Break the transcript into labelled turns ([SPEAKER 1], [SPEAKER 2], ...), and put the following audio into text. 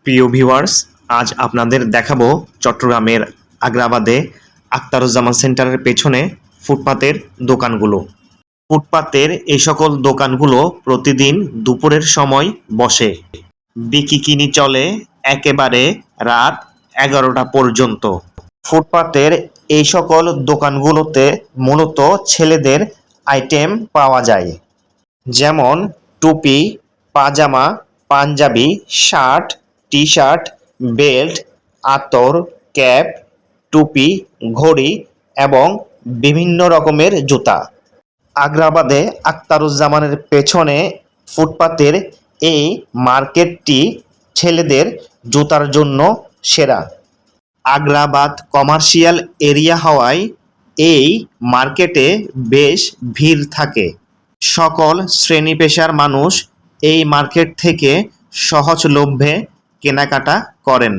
[SPEAKER 1] প্রিয় ভিউয়ার্স, আজ আপনাদের দেখাবো চট্টগ্রামের আগ্রাবাদে আখতারুজ্জামান সেন্টারের পেছনে ফুটপাতের দোকানগুলো। ফুটপাতের এই সকল দোকানগুলো প্রতিদিন দুপুরের সময় বসে। বিকিকিনি চলে একেবারে রাত 11টা পর্যন্ত। ফুটপাতের এই সকল দোকানগুলোতে মূলত ছেলেদের আইটেম পাওয়া যায়, যেমন টুপি, পাজামা, পাঞ্জাবি, শার্ট, টি শার্ট, বেল্ট, আতর, ক্যাপ, টুপি, ঘড়ি এবং বিভিন্ন রকমের জুতা। আগ্রাবাদে আখতারুজ্জামানের পেছনে ফুটপাতের এই মার্কেটটি ছেলেদের জুতার জন্য সেরা। আগ্রাবাদ কমার্শিয়াল এরিয়া হওয়ায় এই মার্কেটে বেশ ভিড় থাকে। সকল শ্রেণী পেশার মানুষ এই মার্কেট থেকে সহজলভ্যে কেনাকাটা করেন।